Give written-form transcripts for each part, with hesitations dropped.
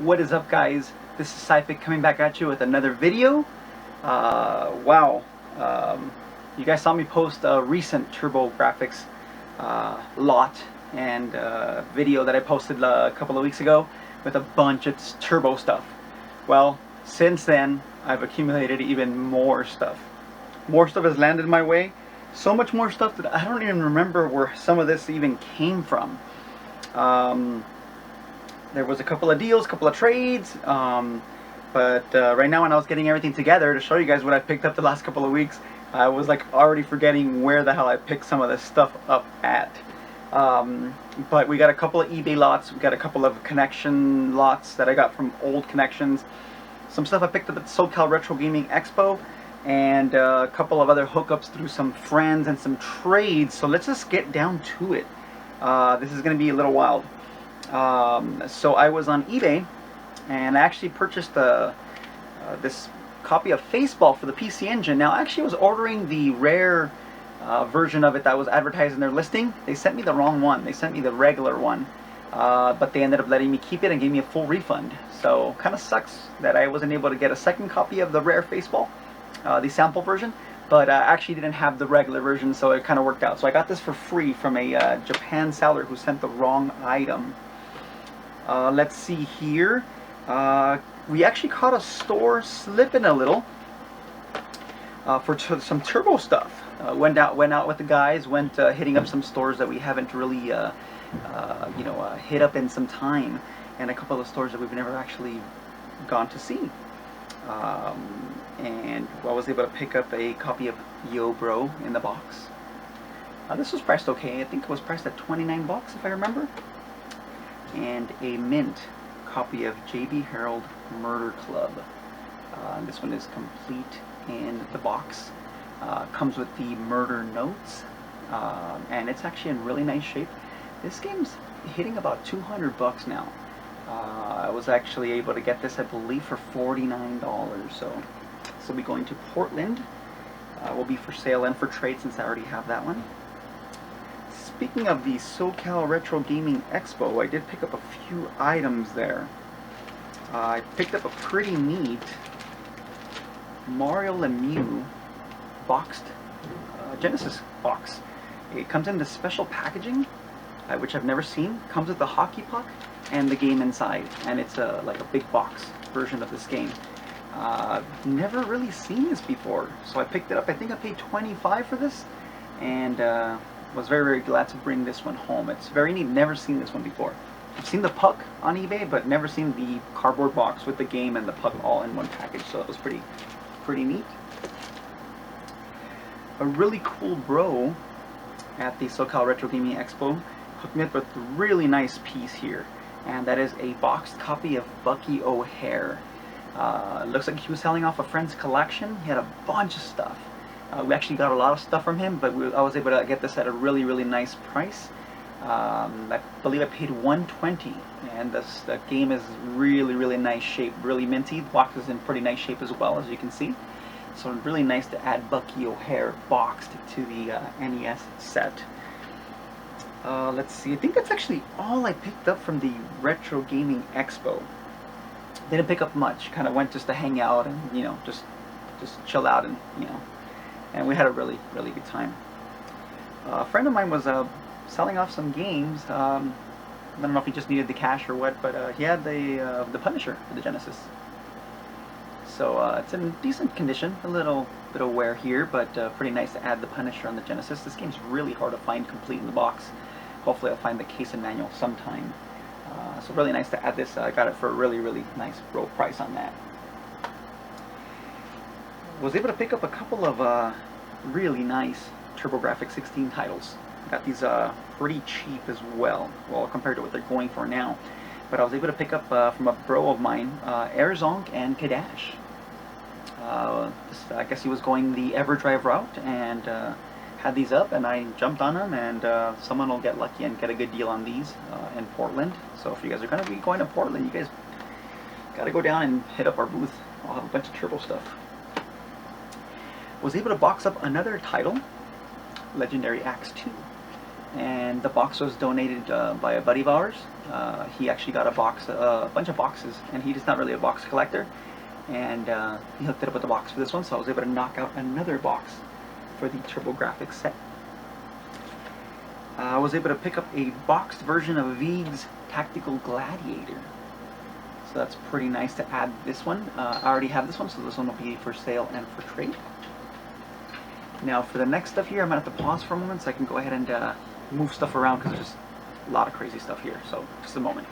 What is up, guys? This is Syphic coming back at you with another video. Wow. You guys saw me post a recent TurboGrafx lot and video that I posted a couple of weeks ago with a bunch of turbo stuff. Well, since then, I've accumulated even more stuff. More stuff has landed my way. So much more stuff that I don't even remember where some of this even came from. There was a couple of deals, a couple of trades, but right now when I was getting everything together to show you guys what I picked up the last couple of weeks, I was like already forgetting where the hell I picked some of this stuff up at. But we got a couple of eBay lots, we got a couple of connection lots that I got from old connections, some stuff I picked up at the SoCal Retro Gaming Expo, and a couple of other hookups through some friends and some trades. So let's just get down to it. This is going to be a little wild. So I was on eBay and I actually purchased this copy of Faceball for the PC Engine. Now I actually was ordering the rare version of it that was advertised in their listing. They sent me the wrong one. They sent me the regular one, but they ended up letting me keep it and gave me a full refund. So kind of sucks that I wasn't able to get a second copy of the rare Faceball, the sample version, but I actually didn't have the regular version, so it kind of worked out. So I got this for free from a Japan seller who sent the wrong item. Let's see here. We actually caught a store slipping a little for some turbo stuff. Went out with the guys. Went hitting up some stores that we haven't really, hit up in some time, and a couple of stores that we've never actually gone to see. And I was able to pick up a copy of Yo Bro in the box. This was priced okay. I think it was priced at 29 bucks if I remember. And a mint copy of J.B. Harold Murder Club. This one is complete in the box. Comes with the murder notes, and it's actually in really nice shape. This game's hitting about 200 bucks now. I was actually able to get this, I believe, for $49. So this will be going to Portland. Will be for sale and for trade since I already have that one. Speaking of the SoCal Retro Gaming Expo, I did pick up a few items there. I picked up a pretty neat Mario Lemieux boxed Genesis box. It comes in this special packaging, which I've never seen. Comes with the hockey puck and the game inside, and it's like a big box version of this game. Never really seen this before, so I picked it up. I think I paid $25 for this, and was very, very glad to bring this one home. It's very neat. Never seen this one before. I've seen the puck on eBay, but never seen the cardboard box with the game and the puck all in one package. So it was pretty neat. A really cool bro at the SoCal Retro Gaming Expo hooked me up with a really nice piece here, and that is a boxed copy of Bucky O'Hare. Looks like he was selling off a friend's collection. He had a bunch of stuff. We actually got a lot of stuff from him, but I was able to get this at a really, really nice price. I believe I paid $120, and the game is really, really nice shape, really minty. The box is in pretty nice shape as well, as you can see. So really nice to add Bucky O'Hare boxed to the NES set. Let's see, I think that's actually all I picked up from the Retro Gaming Expo. Didn't pick up much, kind of went just to hang out and, just chill out and, and we had a really, really good time. A friend of mine was selling off some games. I don't know if he just needed the cash or what, but he had the Punisher for the Genesis. So it's in decent condition, a little bit of wear here, but pretty nice to add the Punisher on the Genesis. This game's really hard to find complete in the box. Hopefully I'll find the case and manual sometime. So really nice to add this. I got it for a really, really nice low price on that. Was able to pick up a couple of really nice TurboGrafx 16 titles. Got these pretty cheap as well compared to what they're going for now. But I was able to pick up from a bro of mine, Airzonk and Kadash. I guess he was going the EverDrive route and had these up, and I jumped on them, and someone will get lucky and get a good deal on these in Portland. So if you guys are going to be going to Portland, you guys got to go down and hit up our booth. I'll have a bunch of turbo stuff. Was able to box up another title, Legendary Axe 2. and the box was donated by a buddy of ours. He actually got a bunch of boxes, and he's not really a box collector, and he hooked it up with the box for this one, so I was able to knock out another box for the TurboGrafx set. I was able to pick up a boxed version of Vig's Tactical Gladiator, so that's pretty nice to add this one. I already have this one, so this one will be for sale and for trade. Now for the next stuff here, I'm going to have to pause for a moment so I can go ahead and move stuff around, because there's just a lot of crazy stuff here, so just a moment.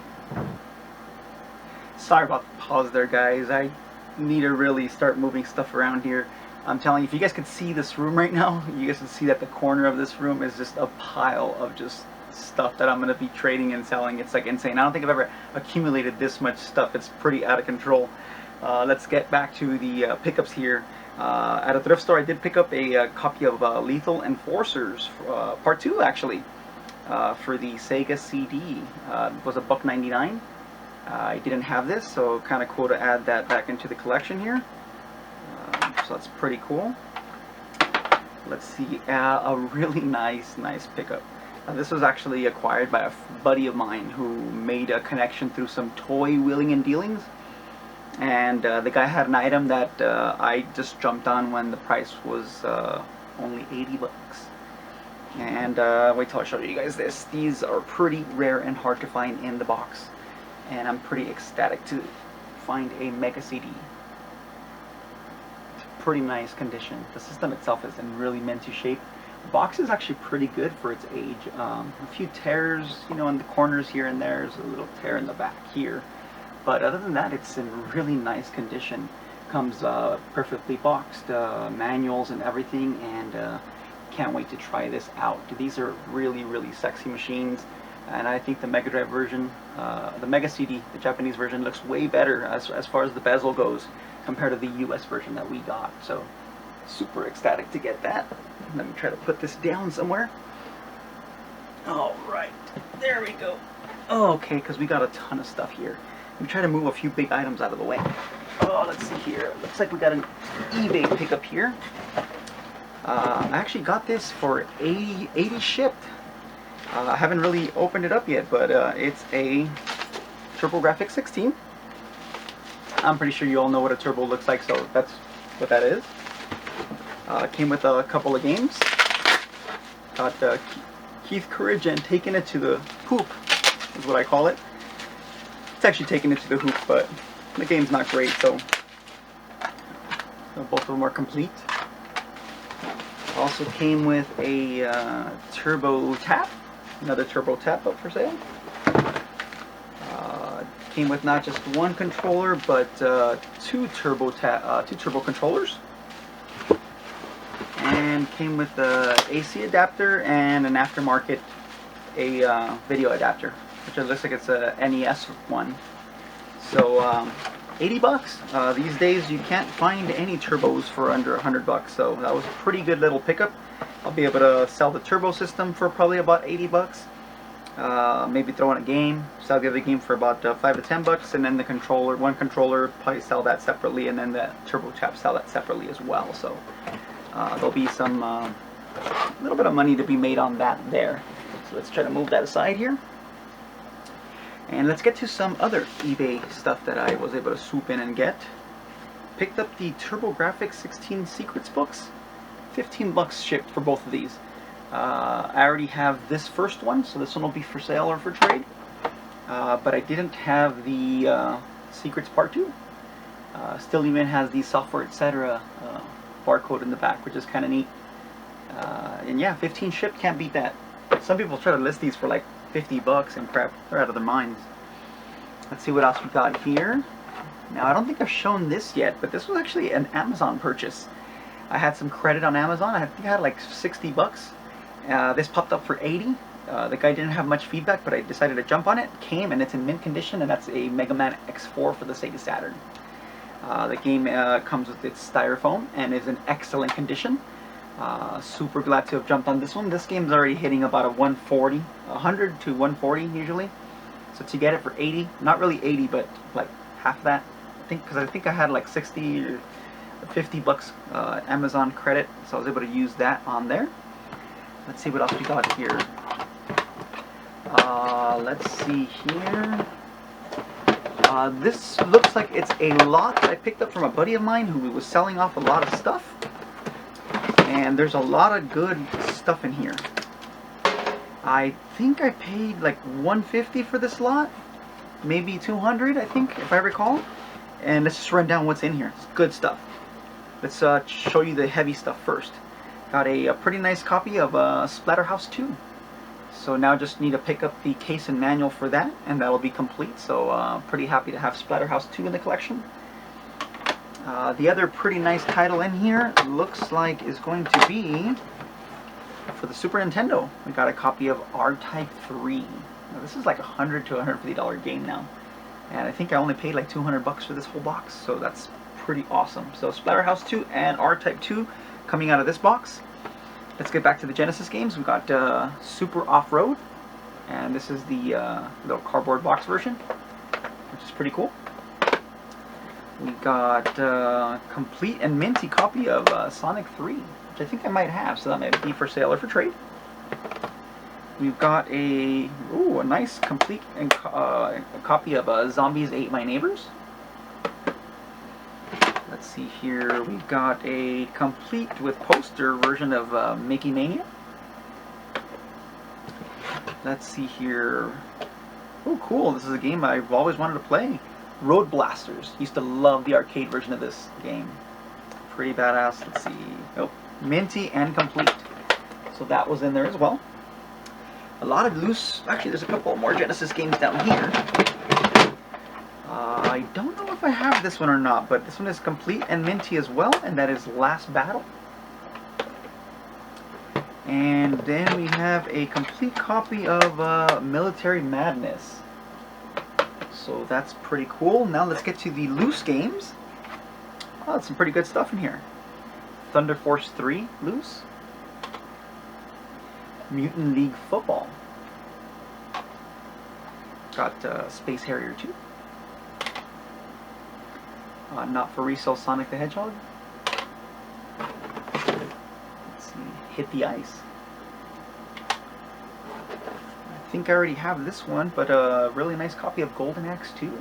Sorry about the pause there, guys. I need to really start moving stuff around here. I'm telling you, if you guys could see this room right now, you guys can see that the corner of this room is just a pile of just stuff that I'm going to be trading and selling. It's like insane. I don't think I've ever accumulated this much stuff. It's pretty out of control. Let's get back to the pickups here. At a thrift store, I did pick up a copy of Lethal Enforcers, Part 2 actually, for the Sega CD. It was $1.99. I didn't have this, so kind of cool to add that back into the collection here. So that's pretty cool. Let's see, a really nice pickup. This was actually acquired by a buddy of mine who made a connection through some toy wheeling and dealings. And the guy had an item that I just jumped on when the price was only 80 bucks. And wait till I show you guys this. These are pretty rare and hard to find in the box. And I'm pretty ecstatic to find a Mega CD. It's pretty nice condition. The system itself is in really minty shape. The box is actually pretty good for its age. A few tears, you know, in the corners here and there. There's a little tear in the back here. But other than that, it's in really nice condition. Comes perfectly boxed, manuals and everything, and can't wait to try this out. These are really sexy machines, and I think the Mega Drive version, the Mega CD, the Japanese version, looks way better as far as the bezel goes compared to the US version that we got. So super ecstatic to get that. Let me try to put this down somewhere. Alright, there we go. Okay, because we got a ton of stuff here. Let me try to move a few big items out of the way. Oh, let's see here. Looks like we got an eBay pickup here. I actually got this for 80 shipped. I haven't really opened it up yet, but it's a TurboGrafx 16. I'm pretty sure you all know what a turbo looks like, so that's what that is. Came with a couple of games. Got Keith Courage and Taking It to the Hoop is what I call it. It's actually taking it to the hoop, but the game's not great, so both of them are complete. Also came with a Turbo Tap, another Turbo Tap up for sale. Came with not just one controller, but two turbo controllers. And came with the AC adapter and an aftermarket video adapter, which looks like it's a NES one. So 80 bucks. These days you can't find any turbos for under 100 bucks. So that was a pretty good little pickup. I'll be able to sell the turbo system for probably about 80 bucks. Maybe throw in a game, sell the other game for about 5 to 10 bucks, and then the controller, one controller, probably sell that separately, and then the turbo tap sell that separately as well. So there'll be some little bit of money to be made on that there. So let's try to move that aside here. And let's get to some other eBay stuff that I was able to swoop in and get. Picked up the TurboGrafx 16 Secrets books. 15 bucks shipped for both of these. I already have this first one, so this one will be for sale or for trade. But I didn't have the Secrets Part 2. Still even has the software, etc. Barcode in the back, which is kind of neat. And yeah, 15 shipped, can't beat that. Some people try to list these for like 50 bucks and crap. They're out of their minds. Let's see what else we got here. Now, I don't think I've shown this yet, but this was actually an Amazon purchase. I had some credit on Amazon. I think I had like 60 bucks. This popped up for 80. The guy didn't have much feedback, but I decided to jump on it. Came, and it's in mint condition, and that's a Mega Man X4 for the Sega Saturn. The game comes with its styrofoam and is in excellent condition. Super glad to have jumped on this one. This game's already hitting about a 140, 100 to 140 usually. So to get it for 80, not really 80, but like half that, I think, because I think I had like 60 or 50 bucks Amazon credit, so I was able to use that on there. Let's see what else we got here. Let's see here. This looks like it's a lot I picked up from a buddy of mine who was selling off a lot of stuff. And there's a lot of good stuff in here. I think I paid like $150 for this lot. Maybe $200, I think, if I recall. And let's just run down what's in here. It's good stuff. Let's show you the heavy stuff first. Got a pretty nice copy of Splatterhouse 2. So now just need to pick up the case and manual for that, and that'll be complete. So pretty happy to have Splatterhouse 2 in the collection. The other pretty nice title in here looks like is going to be for the Super Nintendo. We got a copy of R-Type 3. Now, this is like a $100 to $150 game now. And I think I only paid like $200 for this whole box, so that's pretty awesome. So Splatterhouse 2 and R-Type 2 coming out of this box. Let's get back to the Genesis games. We've got Super Off-Road, and this is the little cardboard box version, which is pretty cool. We got complete and minty copy of Sonic 3, which I think I might have, so that might be for sale or for trade. We've got a nice complete and copy of Zombies Ate My Neighbors. Let's see here. We've got a complete with poster version of Mickey Mania. Let's see here. Oh, cool! This is a game I've always wanted to play. Road Blasters. Used to love the arcade version of this game. Pretty badass. Let's see. Oh, minty and complete. So that was in there as well. A lot of loose. Actually, there's a couple more Genesis games down here. I don't know if I have this one or not, but this one is complete and minty as well, and that is Last Battle. And then we have a complete copy of Military Madness. So that's pretty cool. Now let's get to the loose games. Oh, that's some pretty good stuff in here. Thunder Force 3 loose. Mutant League Football. Got Space Harrier 2. Not for resale Sonic the Hedgehog. Let's see. Hit the Ice. I think I already have this one, but a really nice copy of Golden Axe 2.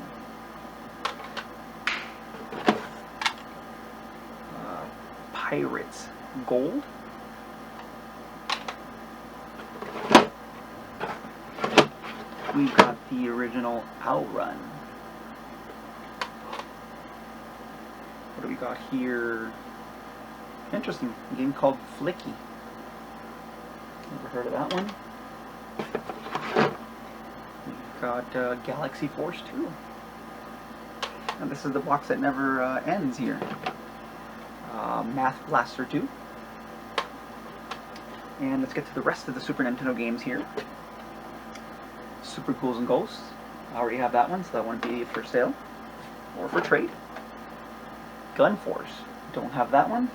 Pirates Gold. We've got the original Outrun. What do we got here? Interesting. A game called Flicky. Never heard of that one. We've got Galaxy Force 2. And this is the box that never ends here. Math Blaster 2. And let's get to the rest of the Super Nintendo games here. Super Ghouls and Ghosts. I already have that one, so that won't be for sale or for trade. Gun Force. Don't have that one,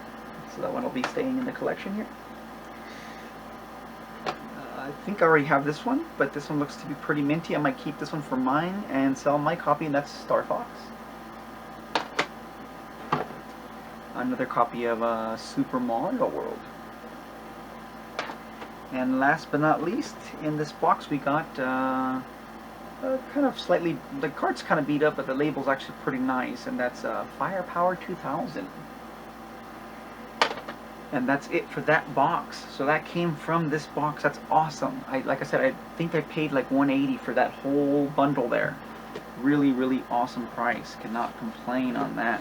so that one will be staying in the collection here. I think I already have this one, but this one looks to be pretty minty. I might keep this one for mine and sell my copy, and that's Star Fox. Another copy of Super Mario World. And last but not least, in this box we got kind of slightly, the card's kind of beat up, but the label's actually pretty nice, and that's Firepower 2000. And that's it for that box. So that came from this box. That's awesome. Like I said, I think I paid like $180 for that whole bundle there. Really, really awesome price. Cannot complain on that.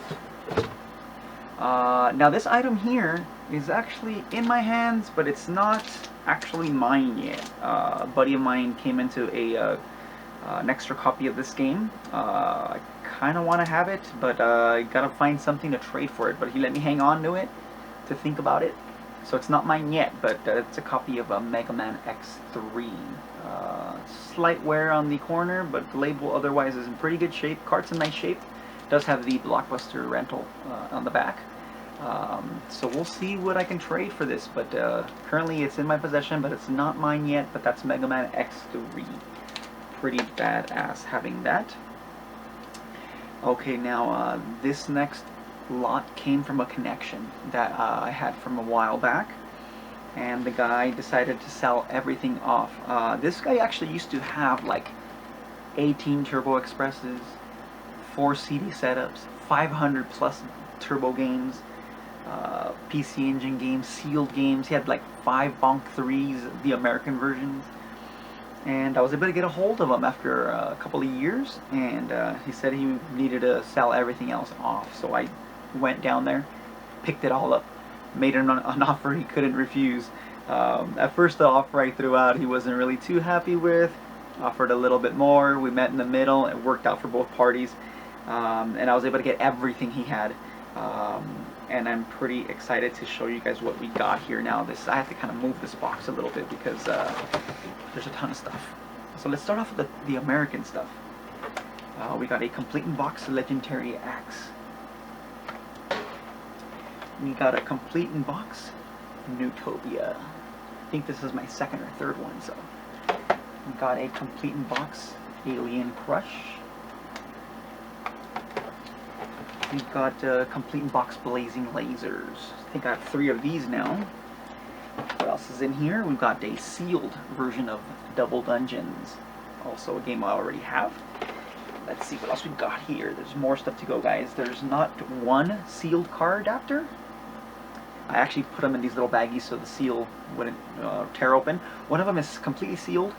Now this item here is actually in my hands, but it's not actually mine yet. A buddy of mine came into an extra copy of this game. I kind of want to have it, but I gotta find something to trade for it. But he let me hang on to it to think about it. So it's not mine yet, but it's a copy of Mega Man X3. Slight wear on the corner, but the label otherwise is in pretty good shape. Card's in nice shape. Does have the Blockbuster rental on the back. So we'll see what I can trade for this, but currently it's in my possession, but it's not mine yet. But that's Mega Man X3. Pretty badass having that. Okay, now this next lot came from a connection that I had from a while back, and the guy decided to sell everything off. This guy actually used to have like 18 Turbo Expresses, 4 CD setups, 500 plus Turbo games, PC Engine games, sealed games. He had like 5 Bonk 3s, the American versions. And I was able to get a hold of him after a couple of years, and he said he needed to sell everything else off. So I went down there, picked it all up, made an offer he couldn't refuse. At first, the offer I threw out, he wasn't really too happy with. Offered a little bit more. We met in the middle. It worked out for both parties, and I was able to get everything he had. And I'm pretty excited to show you guys what we got here now. I have to kind of move this box a little bit because there's a ton of stuff. So let's start off with the American stuff. We got a complete in box Legendary Axe. We got a complete in box Newtopia. I think this is my second or third one. So we got a complete in box Alien Crush. We've got complete in box Blazing Lasers. I think I have 3 of these now. What else is in here? We've got a sealed version of Double Dungeons. Also a game I already have. Let's see what else we've got here. There's more stuff to go, guys. There's not one sealed car adapter. I actually put them in these little baggies so the seal wouldn't tear open. One of them is completely sealed,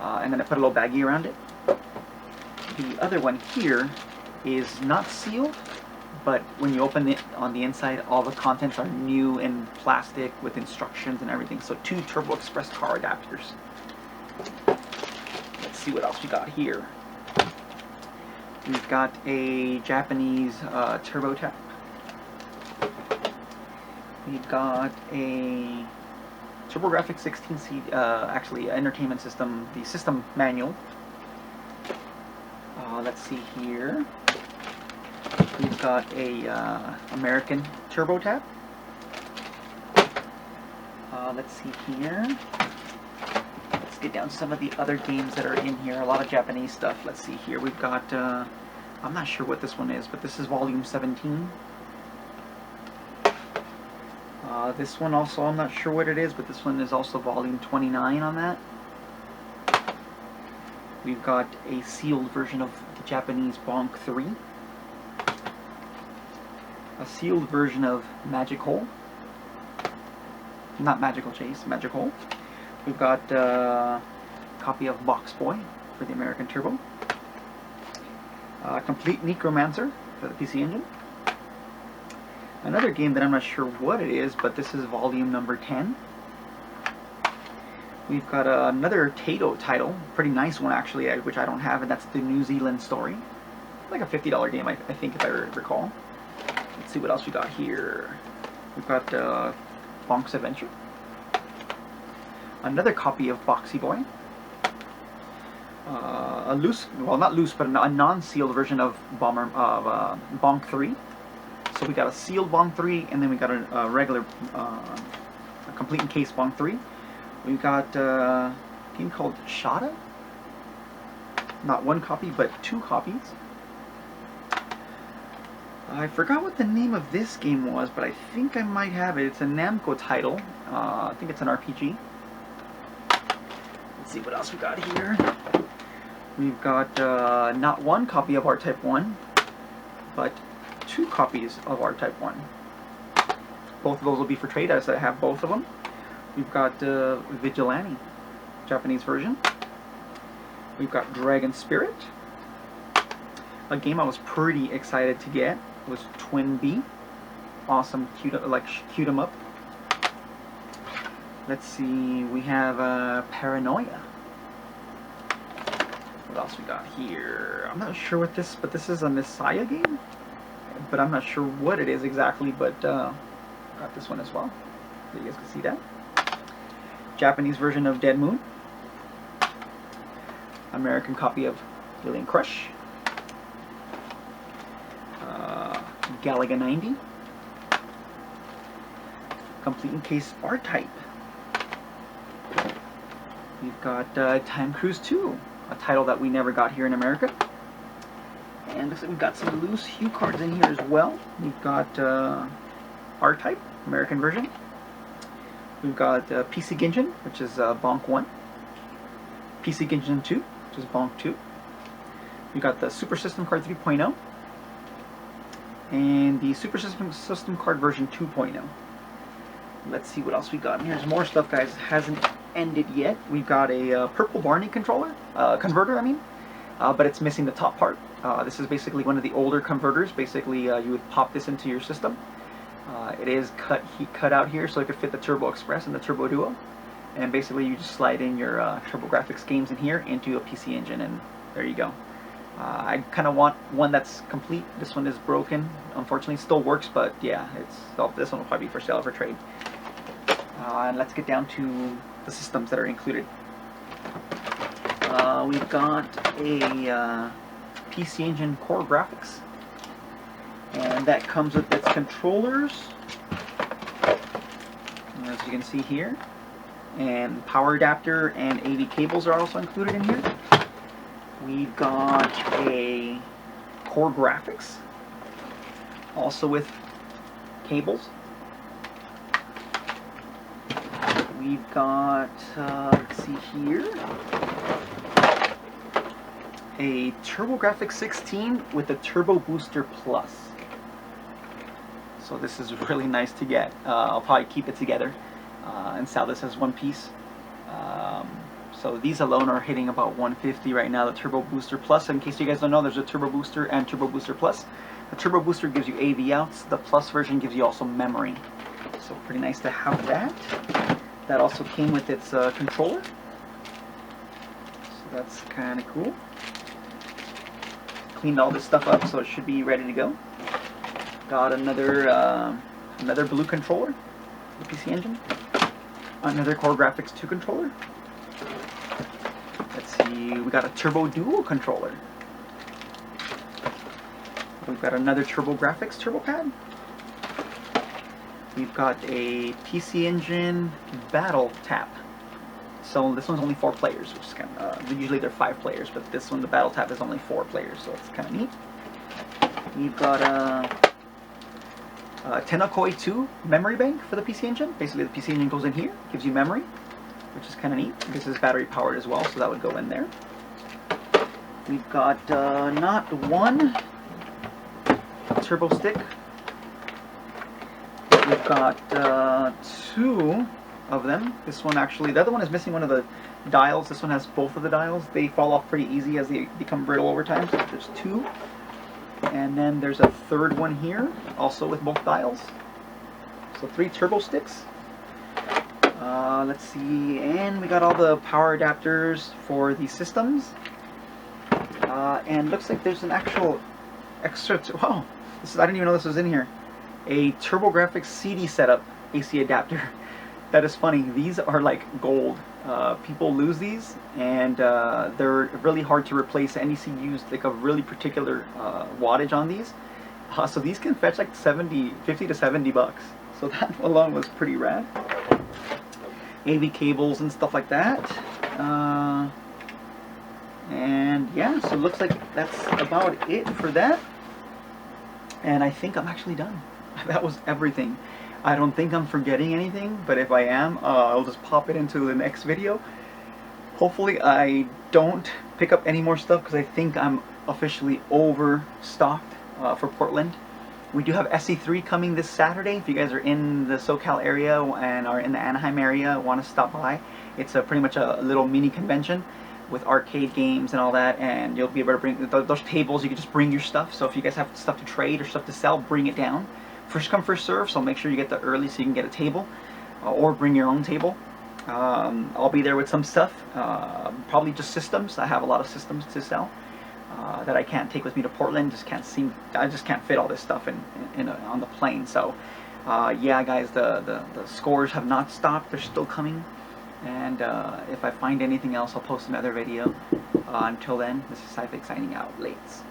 and then I put a little baggie around it. The other one here is not sealed, but when you open it on the inside, all the contents are new in plastic with instructions and everything. So 2 Turbo Express car adapters. Let's see what else we got here. We've got a Japanese Turbo Tap. We've got a TurboGrafx 16 actually entertainment system, the system manual. Let's see here. We've got a American Turbo Tap. Let's see here. Let's get down to some of the other games that are in here. A lot of Japanese stuff. Let's see here. We've got, I'm not sure what this one is, but this is volume 17. This one also, I'm not sure what it is, but this one is also volume 29 on that. We've got a sealed version of the Japanese Bonk 3. A sealed version of Magic Hole. Not Magical Chase, Magic Hole. We've got a copy of Box Boy for the American Turbo. Complete Necromancer for the PC Engine. Another game that I'm not sure what it is, but this is volume number 10. We've got another Tato title, pretty nice one actually, which I don't have, and that's the New Zealand Story. Like a $50 game, I think, if I recall. Let's see what else we got here. We've got Bonk's Adventure. Another copy of Boxy Boy. A loose, well not loose, but a non-sealed version of Bonk 3. So we got a sealed Bonk 3, and then we got a regular, a complete in case Bonk 3. We've got a game called Shada. Not one copy, but 2 copies. I forgot what the name of this game was, but I think I might have it. It's a Namco title. I think it's an RPG. Let's see what else we got here. We've got not one copy of R-Type 1, but 2 copies of R-Type 1. Both of those will be for trade, as I have both of them. We've got Vigilante, Japanese version. We've got Dragon Spirit. A game I was pretty excited to get was Twin B. Awesome, cute 'em up. Let's see, we have Paranoia. What else we got here? I'm not sure what this, but this is a Messiah game. But I'm not sure what it is exactly, but got this one as well. So you guys can see that. Japanese version of Dead Moon. American copy of Alien Crush. Galaga 90. Complete in case R-Type. We've got Time Cruise 2, a title that we never got here in America. And looks like we've got some loose hue cards in here as well. We've got R-Type, American version. We've got PC Ginjin, which is Bonk 1. PC Ginjin 2, which is Bonk 2. We've got the Super System Card 3.0. And the Super System Card version 2.0. Let's see what else we got. And here's more stuff, guys. Hasn't ended yet. We've got a purple Barney controller, converter, I mean, but it's missing the top part. This is basically one of the older converters. Basically, you would pop this into your system. It is cut out here so it could fit the Turbo Express and the Turbo Duo. And basically, you just slide in your TurboGrafx games in here into a PC Engine, and there you go. I kind of want one that's complete. This one is broken. Unfortunately, it still works, but yeah, this one will probably be for sale or for trade. And let's get down to the systems that are included. We've got a PC Engine Core Graphics, and that comes with its controllers, as you can see here, and power adapter and AV cables are also included in here. We've got a Core Graphics, also with cables. We've got, let's see here, a TurboGrafx 16 with a Turbo Booster Plus. So this is really nice to get. I'll probably keep it together and sell this as one piece. So these alone are hitting about $150 right now, the Turbo Booster Plus. In case you guys don't know, there's a Turbo Booster and Turbo Booster Plus. The Turbo Booster gives you AV outs. The Plus version gives you also memory. So pretty nice to have that. That also came with its controller. So that's kind of cool. Cleaned all this stuff up, so it should be ready to go. Got another blue controller, the PC Engine. Another Core Graphics 2 controller. Let's see, we got a Turbo Duo controller. We've got another TurboGrafx Turbo Pad. We've got a PC Engine Battle Tap. So this one's only 4 players, which is kind of, usually they're 5 players, but this one, the Battle Tap, is only 4 players, so it's kind of neat. We've got a Tenokoi 2 memory bank for the PC Engine. Basically, the PC Engine goes in here, gives you memory, which is kind of neat. This is battery powered as well, so that would go in there. We've got not one turbo stick. We've got 2 of them. This one actually, the other one is missing one of the dials. This one has both of the dials. They fall off pretty easy as they become brittle over time, so there's 2. And then there's a third one here, also with both dials. So 3 turbo sticks. Let's see, and we got all the power adapters for the systems. And looks like there's an actual extra, wow, I didn't even know this was in here. A TurboGrafx CD setup AC adapter. That is funny. These are like gold. People lose these, and they're really hard to replace. NEC used like a really particular wattage on these. So these can fetch like 50 to 70 bucks. So that alone was pretty rad. AV cables and stuff like that. And yeah, so it looks like that's about it for that. And I think I'm actually done. That was everything. I don't think I'm forgetting anything, but if I am, I'll just pop it into the next video. Hopefully I don't pick up any more stuff, because I think I'm officially overstocked for Portland. We do have SE3 coming this Saturday. If you guys are in the SoCal area and are in the Anaheim area, want to stop by. It's pretty much a little mini convention with arcade games and all that, and you'll be able to bring those tables. You can just bring your stuff. So if you guys have stuff to trade or stuff to sell, bring it down. First come, first serve, so make sure you get there early so you can get a table, or bring your own table. I'll be there with some stuff, probably just systems. I have a lot of systems to sell that I can't take with me to Portland. I just can't fit all this stuff on the plane. So yeah, guys, the scores have not stopped. They're still coming, and if I find anything else, I'll post another video. Until then, this is syphic signing out. Lates.